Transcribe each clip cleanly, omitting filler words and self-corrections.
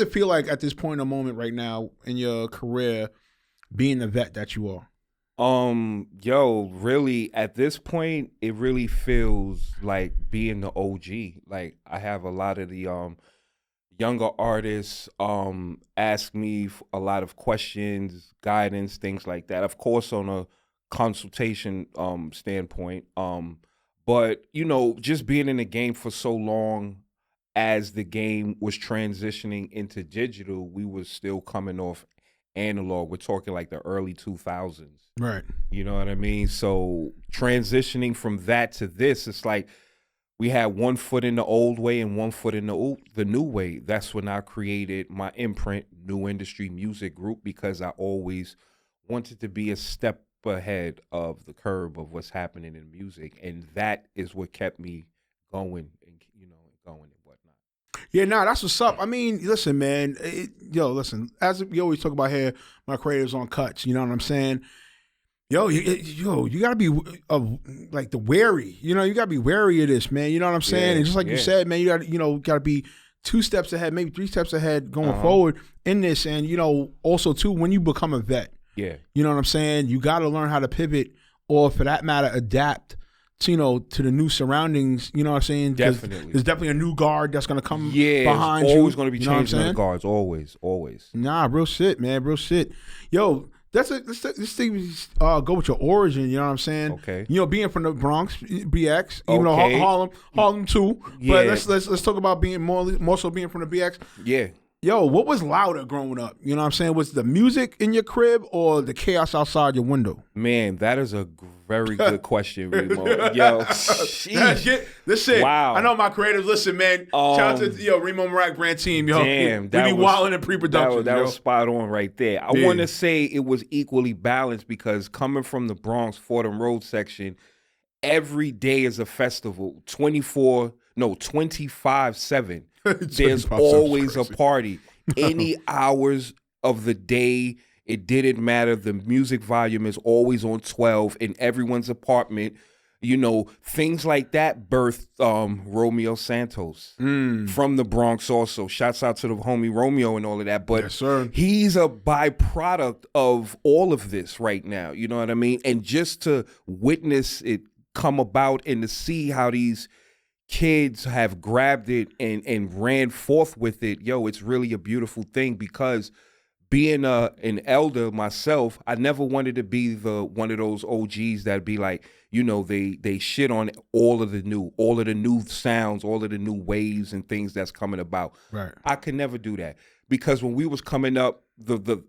does it feel like at this point in the moment right now in your career, being the vet that you are? Really, at this point, it really feels like being the OG. Like I have a lot of the younger artists ask me a lot of questions, guidance, things like that. Of course, on a consultation standpoint. But just being in the game for so long, as the game was transitioning into digital, we was still coming off analog. We're talking like the early 2000s. Right. You know what I mean? So transitioning from that to this, it's like we had one foot in the old way and one foot in the new way. That's when I created my imprint, New Industry Music Group, because I always wanted to be a step ahead of the curve of what's happening in music, and that is what kept me going and going and whatnot. Yeah, nah, that's what's up. I mean, listen, man. Listen. As we always talk about here, my creatives on cuts. You know what I'm saying? You gotta be like the wary. You gotta be wary of this, man. You know what I'm saying? And just like you said, man, you gotta be 2 steps ahead, maybe 3 steps ahead going forward in this. And also too, when you become a vet, you know what I'm saying? You gotta learn how to pivot, or for that matter, adapt to the new surroundings. You know what I'm saying? Definitely. There's definitely a new guard that's gonna come behind you. There's always gonna be changing the guards. Always. Nah, real shit, man. Real shit. Yo. Let's go with your origin. You know what I'm saying? Okay. Being from the Bronx, BX. Even though Harlem too. Yeah. But let's talk about being more so being from the BX. Yeah. Yo, what was louder growing up? You know what I'm saying? Was the music in your crib or the chaos outside your window? Man, that is a very good question, Reemo. Yo, sheesh. Listen, wow. I know my creatives. Listen, man. Shout out to Reemo Meerak brand team. Yo, damn, we be wilding in pre-production. That was spot on right there. I want to say it was equally balanced because coming from the Bronx, Fordham Road section, every day is a festival. 25/7. There's always a party. Any hours of the day, it didn't matter. The music volume is always on 12 in everyone's apartment. Things like that birthed Romeo Santos from the Bronx also. Shouts out to the homie Romeo and all of that. But yes, sir. He's a byproduct of all of this right now. You know what I mean? And just to witness it come about and to see how these kids have grabbed it and ran forth with it, it's really a beautiful thing. Because being an elder myself, I never wanted to be one of those OGs that be like, they shit on all of the new sounds, all of the new waves and things that's coming about. Right. I could never do that, because when we was coming up, the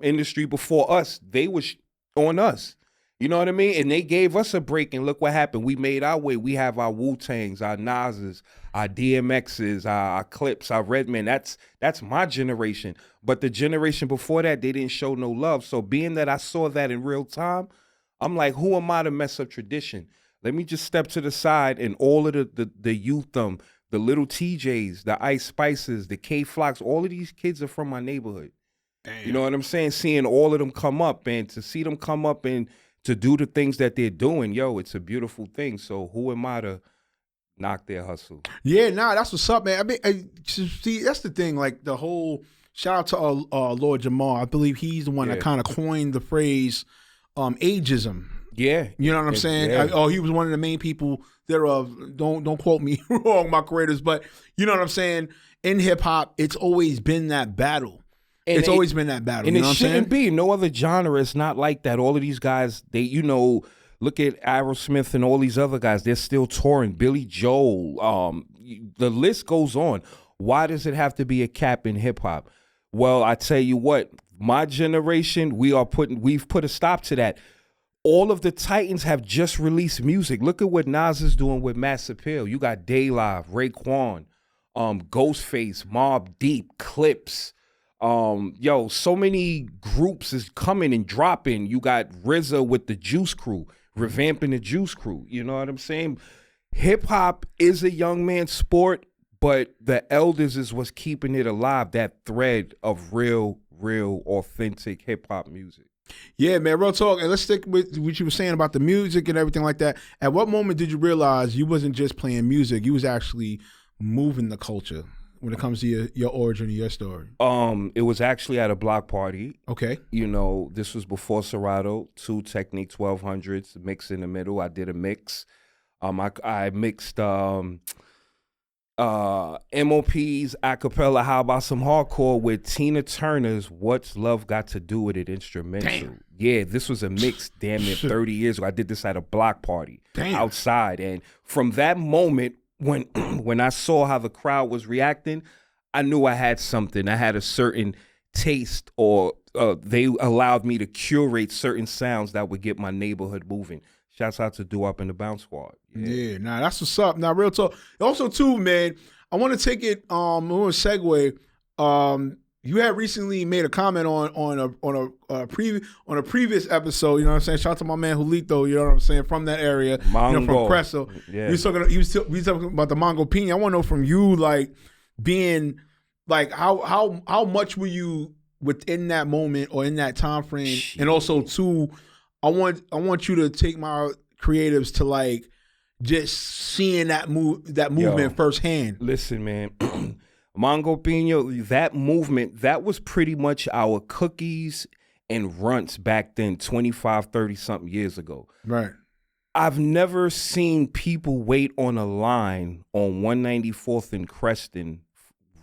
industry before us, they was on us. You know what I mean? And they gave us a break, and look what happened. We made our way. We have our Wu-Tangs, our Nas's, our DMX's, our Clips, our Redmen. That's my generation. But the generation before that, they didn't show no love. So being that I saw that in real time, I'm like, who am I to mess up tradition? Let me just step to the side, and all of the youth, the little TJs, the Ice Spices, the K-Flocks, all of these kids are from my neighborhood. Damn. You know what I'm saying? Seeing all of them come up, and to see them come up and to do the things that they're doing, it's a beautiful thing. So who am I to knock their hustle? Yeah, that's what's up, man. I mean, see, that's the thing. Like the whole shout out to Lord Jamal. I believe he's the one that kind of coined the phrase ageism. Yeah, you know what I'm saying? Yeah. He was one of the main people thereof. Don't quote me wrong, my creators, but you know what I'm saying. In hip hop, it's always been that battle. It's always been that battle. And you know it shouldn't be. No other genre is not like that. All of these guys, they, look at Aerosmith and all these other guys. They're still touring. Billy Joel. The list goes on. Why does it have to be a cap in hip hop? Well, I tell you what, my generation, we've put a stop to that. All of the Titans have just released music. Look at what Nas is doing with Mass Appeal. You got Day Live, Raekwon, Ghostface, Mobb Deep, Clips. So many groups is coming and dropping. You got RZA with the Juice Crew, revamping the Juice Crew. You know what I'm saying? Hip hop is a young man's sport, but the elders is what's keeping it alive. That thread of real, authentic hip hop music. Yeah, man, real talk. And let's stick with what you were saying about the music and everything like that. At what moment did you realize you wasn't just playing music, you was actually moving the culture? when it comes to your origin of your story? It was actually at a block party. Okay. You know, this was before Serato, 2 Technique 1200s, mix in the middle. I did a mix. I mixed MOP's acapella, How About Some Hardcore, with Tina Turner's What's Love Got to Do With It instrumental. Damn. Yeah, this was a mix damn near 30 years ago. I did this at a block party outside. And from that moment, when I saw how the crowd was reacting, I knew I had something. I had a certain taste, or they allowed me to curate certain sounds that would get my neighborhood moving. Shouts out to Do Up and the Bounce Squad. Yeah, nah, that's what's up. Now, real talk. Also, too, man, I want to take it. I want to segue. You had recently made a comment on a previous episode. You know what I'm saying? Shout out to my man Julito. You know what I'm saying? From that area, Mango. you know, from Creso. Yeah. We was talking about the Mango Piña. I want to know from you, like, being like how much were you within that moment or in that time frame? Shit. And also, too, I want you to take my creatives to, like, just seeing that movement firsthand. Listen, man, Mango Piña, that movement, that was pretty much our cookies and runts back then, 25, 30 something years ago. Right. I've never seen people wait on a line on 194th and Creston,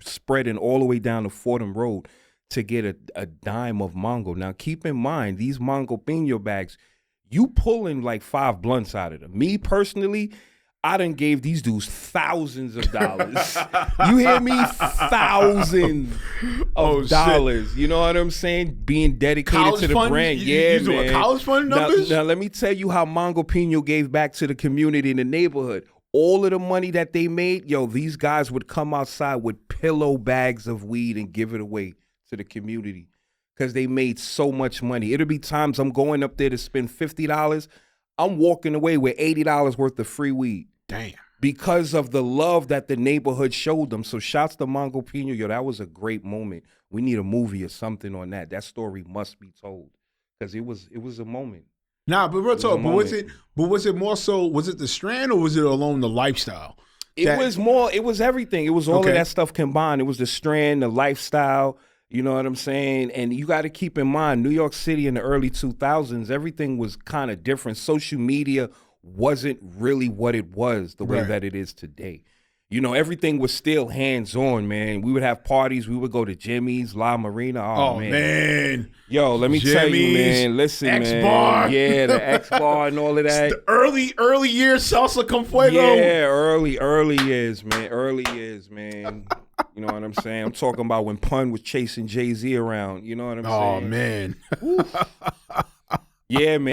spreading all the way down to Fordham Road to get a dime of mango. Now, keep in mind, these Mango Piña bags, you pulling like 5 blunts out of them. Me personally, I done gave these dudes thousands of dollars. You hear me? Thousands of dollars. Shit. You know what I'm saying? Being dedicated college to the funds? Brand. You man. College fund numbers? Now, let me tell you how Mango Piña gave back to the community in the neighborhood. All of the money that they made, these guys would come outside with pillow bags of weed and give it away to the community because they made so much money. It'll be times I'm going up there to spend $50. I'm walking away with $80 worth of free weed. Damn. Because of the love that the neighborhood showed them. So shouts to Mango Piña. That was a great moment. We need a movie or something on that. That story must be told because it was a moment. Nah, but real talk. But was it more so? Was it the strand or was it alone the lifestyle? It was everything. It was all of that stuff combined. It was the strand, the lifestyle. You know what I'm saying? And you got to keep in mind, New York City in the early 2000s, everything was kind of different. Social media wasn't really what it was the way that it is today. You know, everything was still hands-on, man. We would have parties. We would go to Jimmy's, La Marina. Oh, man. Yo, let me tell you, man. Listen, X-Bar. Man. Yeah, the X-Bar and all of that. The early years salsa con fuego. Yeah, early years, man. Early years, man. You know what I'm saying? I'm talking about when Pun was chasing Jay-Z around. You know what I'm saying? Oh, man. Yeah, man.